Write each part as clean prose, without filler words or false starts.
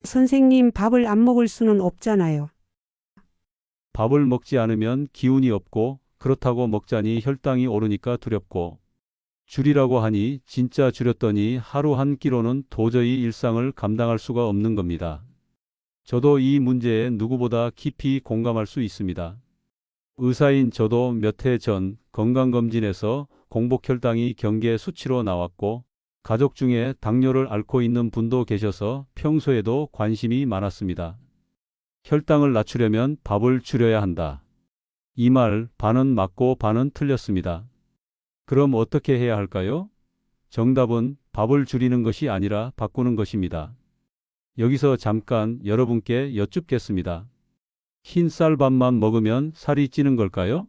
선생님, 밥을 안 먹을 수는 없잖아요. 밥을 먹지 않으면 기운이 없고 그렇다고 먹자니 혈당이 오르니까 두렵고 줄이라고 하니 진짜 줄였더니 하루 한 끼로는 도저히 일상을 감당할 수가 없는 겁니다. 저도 이 문제에 누구보다 깊이 공감할 수 있습니다. 의사인 저도 몇 해 전 건강검진에서 공복혈당이 경계 수치로 나왔고 가족 중에 당뇨를 앓고 있는 분도 계셔서 평소에도 관심이 많았습니다. 혈당을 낮추려면 밥을 줄여야 한다. 이 말 반은 맞고 반은 틀렸습니다. 그럼 어떻게 해야 할까요? 정답은 밥을 줄이는 것이 아니라 바꾸는 것입니다. 여기서 잠깐 여러분께 여쭙겠습니다. 흰 쌀밥만 먹으면 살이 찌는 걸까요?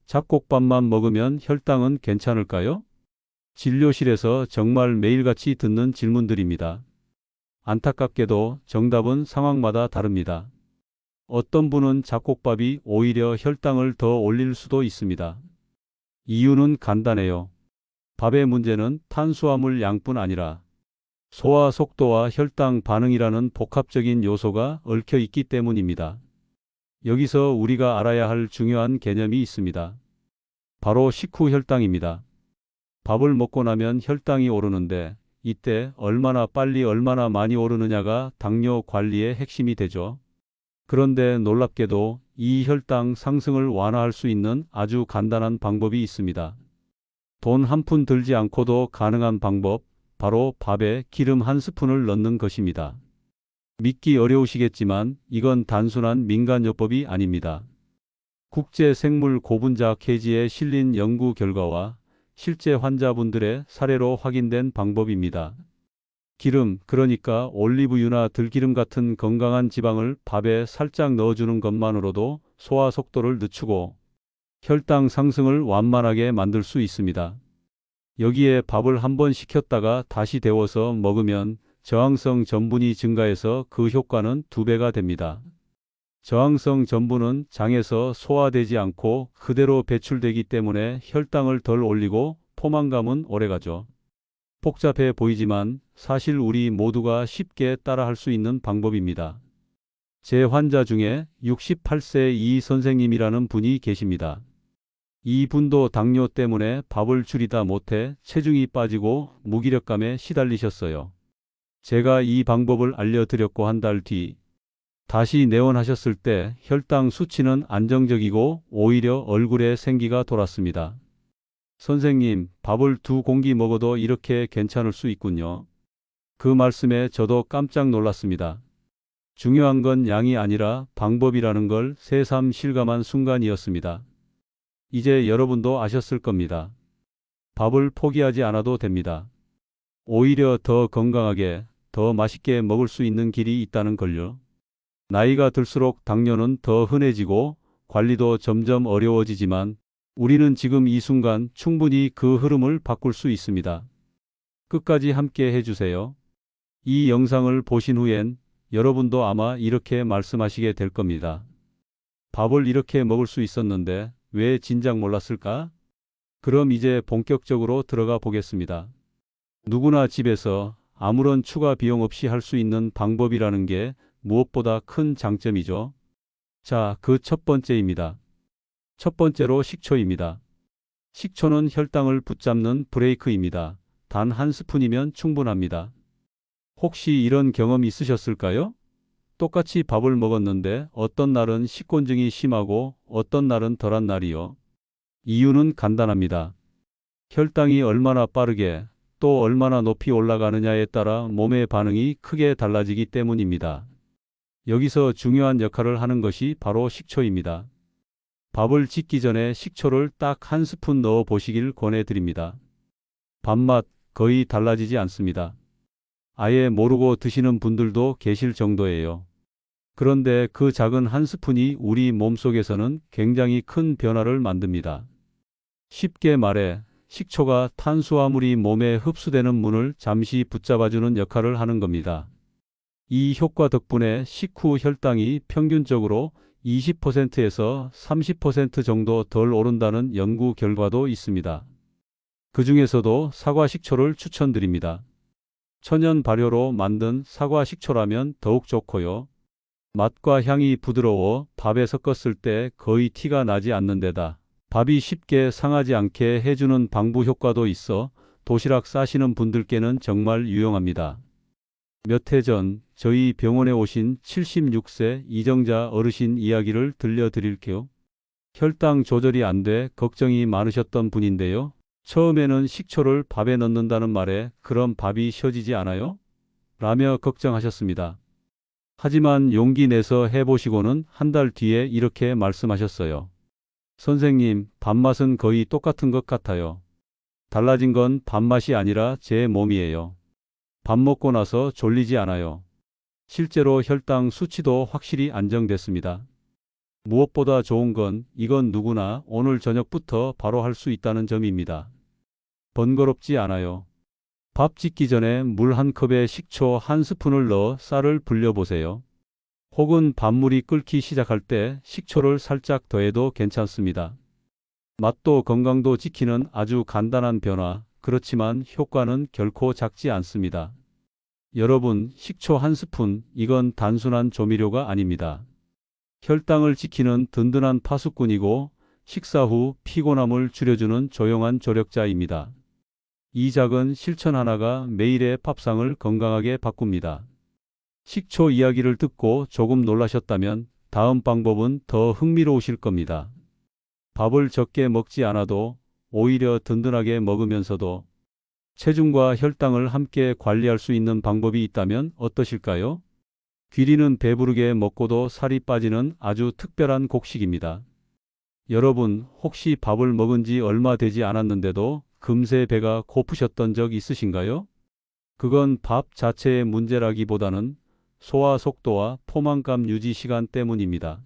잡곡밥만 먹으면 혈당은 괜찮을까요? 진료실에서 정말 매일같이 듣는 질문들입니다. 안타깝게도 정답은 상황마다 다릅니다. 어떤 분은 잡곡밥이 오히려 혈당을 더 올릴 수도 있습니다. 이유는 간단해요. 밥의 문제는 탄수화물 양뿐 아니라 소화 속도와 혈당 반응이라는 복합적인 요소가 얽혀 있기 때문입니다. 여기서 우리가 알아야 할 중요한 개념이 있습니다. 바로 식후 혈당입니다. 밥을 먹고 나면 혈당이 오르는데 이때 얼마나 빨리 얼마나 많이 오르느냐가 당뇨 관리의 핵심이 되죠. 그런데 놀랍게도 이 혈당 상승을 완화할 수 있는 아주 간단한 방법이 있습니다. 돈 한 푼 들지 않고도 가능한 방법, 바로 밥에 기름 한 스푼을 넣는 것입니다. 믿기 어려우시겠지만 이건 단순한 민간요법이 아닙니다. 국제생물고분자학회지에 실린 연구 결과와 실제 환자분들의 사례로 확인된 방법입니다. 기름, 그러니까 올리브유나 들기름 같은 건강한 지방을 밥에 살짝 넣어주는 것만으로도 소화 속도를 늦추고 혈당 상승을 완만하게 만들 수 있습니다. 여기에 밥을 한번 식혔다가 다시 데워서 먹으면 저항성 전분이 증가해서 그 효과는 2배가 됩니다. 저항성 전분은 장에서 소화되지 않고 그대로 배출되기 때문에 혈당을 덜 올리고 포만감은 오래가죠. 복잡해 보이지만 사실 우리 모두가 쉽게 따라할 수 있는 방법입니다. 제 환자 중에 68세 이 선생님이라는 분이 계십니다. 이 분도 당뇨 때문에 밥을 줄이다 못해 체중이 빠지고 무기력감에 시달리셨어요. 제가 이 방법을 알려드렸고 한 달 뒤 다시 내원하셨을 때 혈당 수치는 안정적이고 오히려 얼굴에 생기가 돌았습니다. 선생님, 밥을 2공기 먹어도 이렇게 괜찮을 수 있군요. 그 말씀에 저도 깜짝 놀랐습니다. 중요한 건 양이 아니라 방법이라는 걸 새삼 실감한 순간이었습니다. 이제 여러분도 아셨을 겁니다. 밥을 포기하지 않아도 됩니다. 오히려 더 건강하게, 더 맛있게 먹을 수 있는 길이 있다는 걸요. 나이가 들수록 당뇨는 더 흔해지고 관리도 점점 어려워지지만 우리는 지금 이 순간 충분히 그 흐름을 바꿀 수 있습니다. 끝까지 함께 해주세요. 이 영상을 보신 후엔 여러분도 아마 이렇게 말씀하시게 될 겁니다. 밥을 이렇게 먹을 수 있었는데 왜 진작 몰랐을까? 그럼 이제 본격적으로 들어가 보겠습니다. 누구나 집에서 아무런 추가 비용 없이 할 수 있는 방법이라는 게 무엇보다 큰 장점이죠. 자, 그 첫 번째입니다. 첫 번째로 식초입니다. 식초는 혈당을 붙잡는 브레이크입니다. 단 한 스푼이면 충분합니다. 혹시 이런 경험 있으셨을까요? 똑같이 밥을 먹었는데 어떤 날은 식곤증이 심하고 어떤 날은 덜한 날이요. 이유는 간단합니다. 혈당이 얼마나 빠르게 또 얼마나 높이 올라가느냐에 따라 몸의 반응이 크게 달라지기 때문입니다. 여기서 중요한 역할을 하는 것이 바로 식초입니다. 밥을 짓기 전에 식초를 딱 한 스푼 넣어 보시길 권해드립니다. 밥맛 거의 달라지지 않습니다. 아예 모르고 드시는 분들도 계실 정도예요. 그런데 그 작은 한 스푼이 우리 몸속에서는 굉장히 큰 변화를 만듭니다. 쉽게 말해 식초가 탄수화물이 몸에 흡수되는 문을 잠시 붙잡아주는 역할을 하는 겁니다. 이 효과 덕분에 식후 혈당이 평균적으로 20%에서 30% 정도 덜 오른다는 연구 결과도 있습니다. 그 중에서도 사과 식초를 추천드립니다. 천연 발효로 만든 사과 식초라면 더욱 좋고요. 맛과 향이 부드러워 밥에 섞었을 때 거의 티가 나지 않는 데다 밥이 쉽게 상하지 않게 해주는 방부 효과도 있어 도시락 싸시는 분들께는 정말 유용합니다. 몇 해 전 저희 병원에 오신 76세 이정자 어르신 이야기를 들려드릴게요. 혈당 조절이 안 돼 걱정이 많으셨던 분인데요. 처음에는 식초를 밥에 넣는다는 말에 그럼 밥이 쉬어지지 않아요? 라며 걱정하셨습니다. 하지만 용기 내서 해보시고는 한 달 뒤에 이렇게 말씀하셨어요. 선생님, 밥맛은 거의 똑같은 것 같아요. 달라진 건 밥맛이 아니라 제 몸이에요. 밥 먹고 나서 졸리지 않아요. 실제로 혈당 수치도 확실히 안정됐습니다. 무엇보다 좋은 건 이건 누구나 오늘 저녁부터 바로 할 수 있다는 점입니다. 번거롭지 않아요. 밥 짓기 전에 물 한 컵에 식초 한 스푼을 넣어 쌀을 불려보세요. 혹은 밥물이 끓기 시작할 때 식초를 살짝 더해도 괜찮습니다. 맛도 건강도 지키는 아주 간단한 변화, 그렇지만 효과는 결코 작지 않습니다. 여러분, 식초 한 스푼, 이건 단순한 조미료가 아닙니다. 혈당을 지키는 든든한 파수꾼이고 식사 후 피곤함을 줄여주는 조용한 조력자입니다. 이 작은 실천 하나가 매일의 밥상을 건강하게 바꿉니다. 식초 이야기를 듣고 조금 놀라셨다면 다음 방법은 더 흥미로우실 겁니다. 밥을 적게 먹지 않아도 오히려 든든하게 먹으면서도 체중과 혈당을 함께 관리할 수 있는 방법이 있다면 어떠실까요? 귀리는 배부르게 먹고도 살이 빠지는 아주 특별한 곡식입니다. 여러분, 혹시 밥을 먹은 지 얼마 되지 않았는데도 금세 배가 고프셨던 적 있으신가요? 그건 밥 자체의 문제라기보다는 소화 속도와 포만감 유지 시간 때문입니다.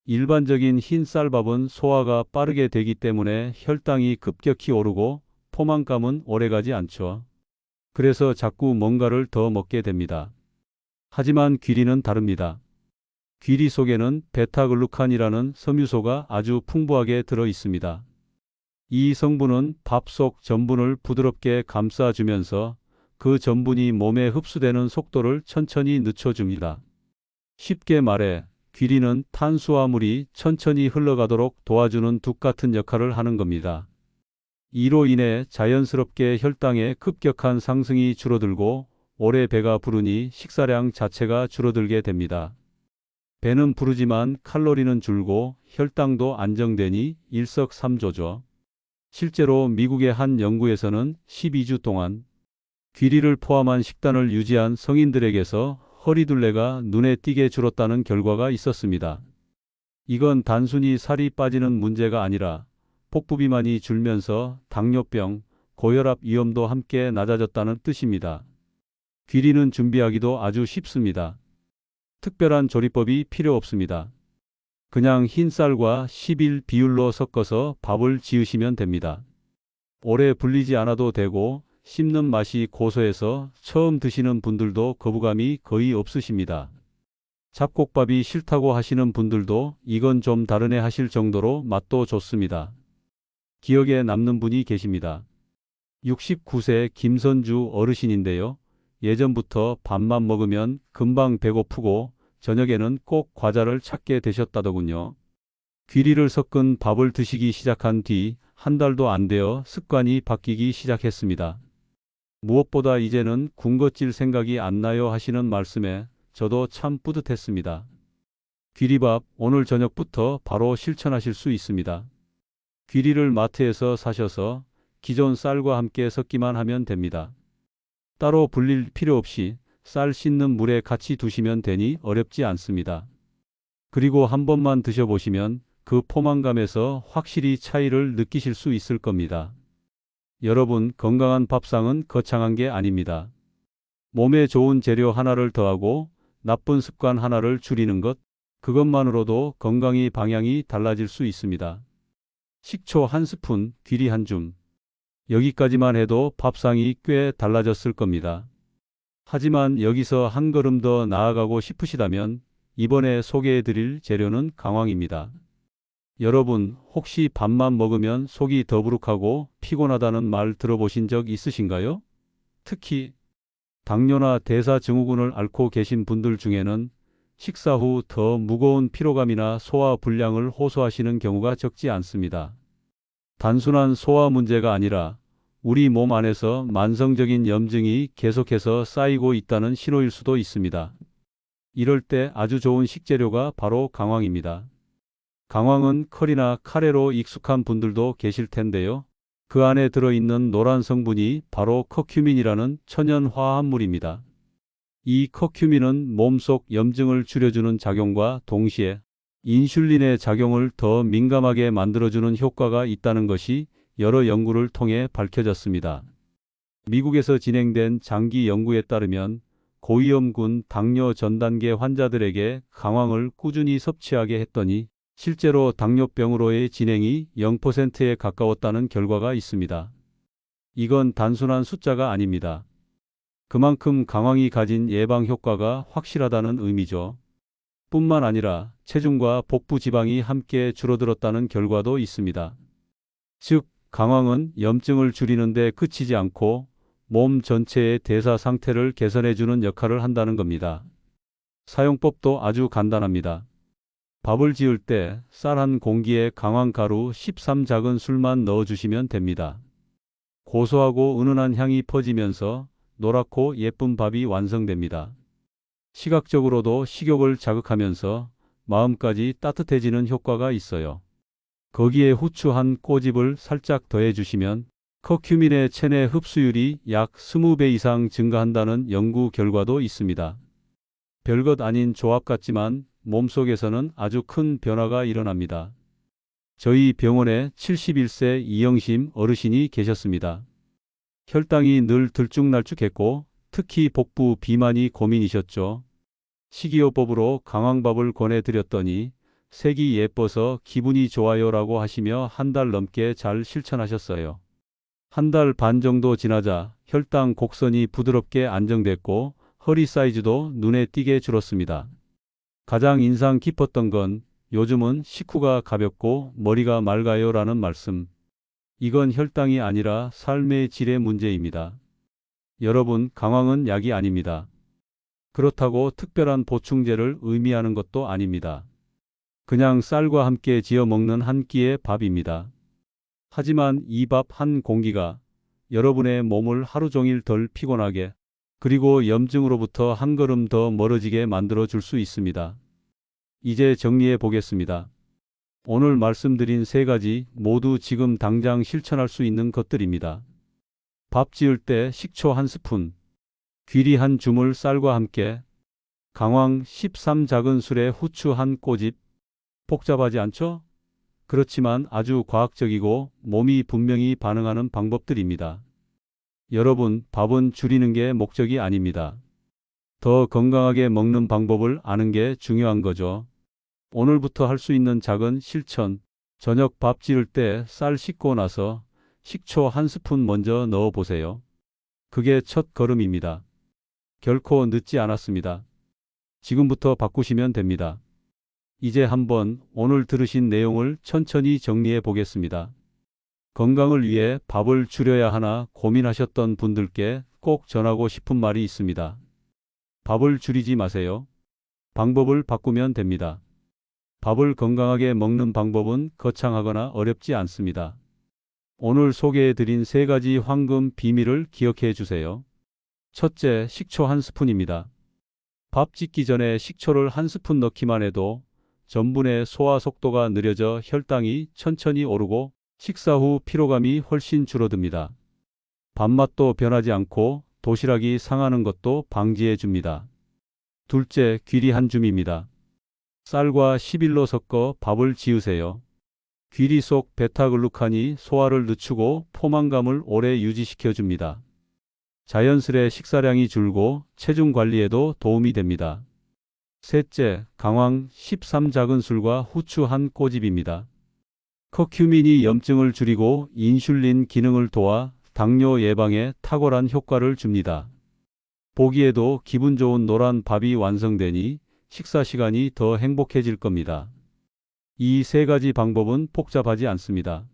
일반적인 흰 쌀밥은 소화가 빠르게 되기 때문에 혈당이 급격히 오르고 포만감은 오래가지 않죠. 그래서 자꾸 뭔가를 더 먹게 됩니다. 하지만 귀리는 다릅니다. 귀리 속에는 베타글루칸이라는 섬유소가 아주 풍부하게 들어 있습니다. 이 성분은 밥 속 전분을 부드럽게 감싸주면서 그 전분이 몸에 흡수되는 속도를 천천히 늦춰줍니다. 쉽게 말해 귀리는 탄수화물이 천천히 흘러가도록 도와주는 둑 같은 역할을 하는 겁니다. 이로 인해 자연스럽게 혈당의 급격한 상승이 줄어들고 오래 배가 부르니 식사량 자체가 줄어들게 됩니다. 배는 부르지만 칼로리는 줄고 혈당도 안정되니 일석삼조죠. 실제로 미국의 한 연구에서는 12주 동안 귀리를 포함한 식단을 유지한 성인들에게서 허리둘레가 눈에 띄게 줄었다는 결과가 있었습니다. 이건 단순히 살이 빠지는 문제가 아니라 복부비만이 줄면서 당뇨병, 고혈압 위험도 함께 낮아졌다는 뜻입니다. 귀리는 준비하기도 아주 쉽습니다. 특별한 조리법이 필요 없습니다. 그냥 흰 쌀과 11 비율로 섞어서 밥을 지으시면 됩니다. 오래 불리지 않아도 되고 씹는 맛이 고소해서 처음 드시는 분들도 거부감이 거의 없으십니다. 잡곡밥이 싫다고 하시는 분들도 이건 좀 다르네 하실 정도로 맛도 좋습니다. 기억에 남는 분이 계십니다. 69세 김선주 어르신인데요. 예전부터 밥만 먹으면 금방 배고프고 저녁에는 꼭 과자를 찾게 되셨다더군요. 귀리를 섞은 밥을 드시기 시작한 뒤 한 달도 안 되어 습관이 바뀌기 시작했습니다. 무엇보다 이제는 군것질 생각이 안 나요 하시는 말씀에 저도 참 뿌듯했습니다. 귀리밥 오늘 저녁부터 바로 실천하실 수 있습니다. 귀리를 마트에서 사셔서 기존 쌀과 함께 섞기만 하면 됩니다. 따로 불릴 필요 없이 쌀 씻는 물에 같이 두시면 되니 어렵지 않습니다. 그리고 한 번만 드셔보시면 그 포만감에서 확실히 차이를 느끼실 수 있을 겁니다. 여러분, 건강한 밥상은 거창한 게 아닙니다. 몸에 좋은 재료 하나를 더하고 나쁜 습관 하나를 줄이는 것, 그것만으로도 건강이 방향이 달라질 수 있습니다. 식초 한 스푼, 귀리 한 줌. 여기까지만 해도 밥상이 꽤 달라졌을 겁니다. 하지만 여기서 한 걸음 더 나아가고 싶으시다면 이번에 소개해드릴 재료는 강황입니다. 여러분, 혹시 밥만 먹으면 속이 더부룩하고 피곤하다는 말 들어보신 적 있으신가요? 특히 당뇨나 대사증후군을 앓고 계신 분들 중에는 식사 후 더 무거운 피로감이나 소화 불량을 호소하시는 경우가 적지 않습니다. 단순한 소화 문제가 아니라 우리 몸 안에서 만성적인 염증이 계속해서 쌓이고 있다는 신호일 수도 있습니다. 이럴 때 아주 좋은 식재료가 바로 강황입니다. 강황은 커리나 카레로 익숙한 분들도 계실 텐데요. 그 안에 들어있는 노란 성분이 바로 커큐민이라는 천연 화합물입니다. 이 커큐민은 몸속 염증을 줄여주는 작용과 동시에 인슐린의 작용을 더 민감하게 만들어주는 효과가 있다는 것이 여러 연구를 통해 밝혀졌습니다. 미국에서 진행된 장기 연구에 따르면 고위험군 당뇨 전 단계 환자들에게 강황을 꾸준히 섭취하게 했더니 실제로 당뇨병으로의 진행이 0%에 가까웠다는 결과가 있습니다. 이건 단순한 숫자가 아닙니다. 그만큼 강황이 가진 예방 효과가 확실하다는 의미죠. 뿐만 아니라 체중과 복부 지방이 함께 줄어들었다는 결과도 있습니다. 즉, 강황은 염증을 줄이는 데 그치지 않고 몸 전체의 대사 상태를 개선해주는 역할을 한다는 겁니다. 사용법도 아주 간단합니다. 밥을 지을 때 쌀 한 공기에 강황가루 13작은술만 넣어주시면 됩니다. 고소하고 은은한 향이 퍼지면서 노랗고 예쁜 밥이 완성됩니다. 시각적으로도 식욕을 자극하면서 마음까지 따뜻해지는 효과가 있어요. 거기에 후추 한 꼬집을 살짝 더해주시면 커큐민의 체내 흡수율이 약 20배 이상 증가한다는 연구 결과도 있습니다. 별것 아닌 조합 같지만 몸속에서는 아주 큰 변화가 일어납니다. 저희 병원에 71세 이영심 어르신이 계셨습니다. 혈당이 늘 들쭉날쭉했고 특히 복부 비만이 고민이셨죠. 식이요법으로 강황밥을 권해드렸더니 색이 예뻐서 기분이 좋아요라고 하시며 한 달 넘게 잘 실천하셨어요. 한 달 반 정도 지나자 혈당 곡선이 부드럽게 안정됐고 허리 사이즈도 눈에 띄게 줄었습니다. 가장 인상 깊었던 건 요즘은 식후가 가볍고 머리가 맑아요라는 말씀. 이건 혈당이 아니라 삶의 질의 문제입니다. 여러분, 강황은 약이 아닙니다. 그렇다고 특별한 보충제를 의미하는 것도 아닙니다. 그냥 쌀과 함께 지어 먹는 한 끼의 밥입니다. 하지만 이 밥 한 공기가 여러분의 몸을 하루 종일 덜 피곤하게 그리고 염증으로부터 한 걸음 더 멀어지게 만들어 줄 수 있습니다. 이제 정리해 보겠습니다. 오늘 말씀드린 세 가지 모두 지금 당장 실천할 수 있는 것들입니다. 밥 지을 때 식초 한 스푼, 귀리 한 주물 쌀과 함께, 강황 13작은술에 후추 한 꼬집. 복잡하지 않죠? 그렇지만 아주 과학적이고 몸이 분명히 반응하는 방법들입니다. 여러분, 밥은 줄이는 게 목적이 아닙니다. 더 건강하게 먹는 방법을 아는 게 중요한 거죠. 오늘부터 할 수 있는 작은 실천. 저녁 밥 지을 때 쌀 씻고 나서 식초 한 스푼 먼저 넣어 보세요. 그게 첫 걸음입니다. 결코 늦지 않았습니다. 지금부터 바꾸시면 됩니다. 이제 한번 오늘 들으신 내용을 천천히 정리해 보겠습니다. 건강을 위해 밥을 줄여야 하나 고민하셨던 분들께 꼭 전하고 싶은 말이 있습니다. 밥을 줄이지 마세요. 방법을 바꾸면 됩니다. 밥을 건강하게 먹는 방법은 거창하거나 어렵지 않습니다. 오늘 소개해드린 세 가지 황금 비밀을 기억해 주세요. 첫째, 식초 한 스푼입니다. 밥 짓기 전에 식초를 한 스푼 넣기만 해도 전분의 소화 속도가 느려져 혈당이 천천히 오르고 식사 후 피로감이 훨씬 줄어듭니다. 밥맛도 변하지 않고 도시락이 상하는 것도 방지해 줍니다. 둘째, 귀리 한 줌입니다. 쌀과 11로 섞어 밥을 지으세요. 귀리 속 베타글루칸이 소화를 늦추고 포만감을 오래 유지시켜 줍니다. 자연스레 식사량이 줄고 체중 관리에도 도움이 됩니다. 셋째, 강황 13작은술과 후추 한 꼬집입니다. 커큐민이 염증을 줄이고 인슐린 기능을 도와 당뇨 예방에 탁월한 효과를 줍니다. 보기에도 기분 좋은 노란 밥이 완성되니 식사 시간이 더 행복해질 겁니다. 이 세 가지 방법은 복잡하지 않습니다.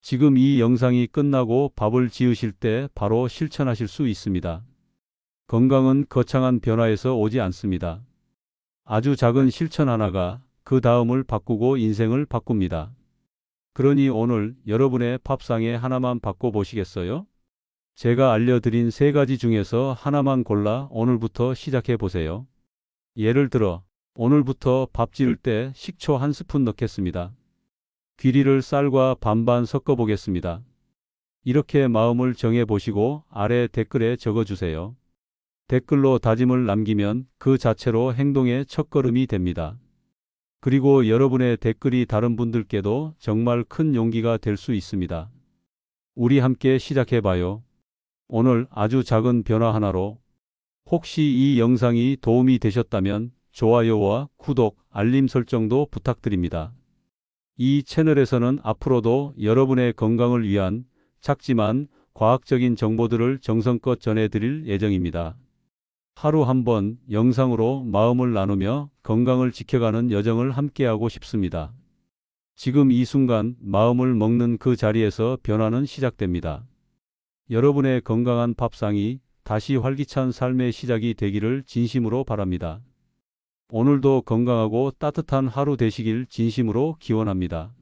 지금 이 영상이 끝나고 밥을 지으실 때 바로 실천하실 수 있습니다. 건강은 거창한 변화에서 오지 않습니다. 아주 작은 실천 하나가 그 다음을 바꾸고 인생을 바꿉니다. 그러니 오늘 여러분의 밥상에 하나만 바꿔보시겠어요? 제가 알려드린 3가지 중에서 하나만 골라 오늘부터 시작해 보세요. 예를 들어, 오늘부터 밥 지을 때 식초 1스푼 넣겠습니다. 귀리를 쌀과 반반 섞어 보겠습니다. 이렇게 마음을 정해 보시고 아래 댓글에 적어 주세요. 댓글로 다짐을 남기면 그 자체로 행동의 첫걸음이 됩니다. 그리고 여러분의 댓글이 다른 분들께도 정말 큰 용기가 될 수 있습니다. 우리 함께 시작해 봐요. 오늘 아주 작은 변화 하나로. 혹시 이 영상이 도움이 되셨다면 좋아요와 구독, 알림 설정도 부탁드립니다. 이 채널에서는 앞으로도 여러분의 건강을 위한 작지만 과학적인 정보들을 정성껏 전해드릴 예정입니다. 하루 한 번 영상으로 마음을 나누며 건강을 지켜가는 여정을 함께하고 싶습니다. 지금 이 순간 마음을 먹는 그 자리에서 변화는 시작됩니다. 여러분의 건강한 밥상이 다시 활기찬 삶의 시작이 되기를 진심으로 바랍니다. 오늘도 건강하고 따뜻한 하루 되시길 진심으로 기원합니다.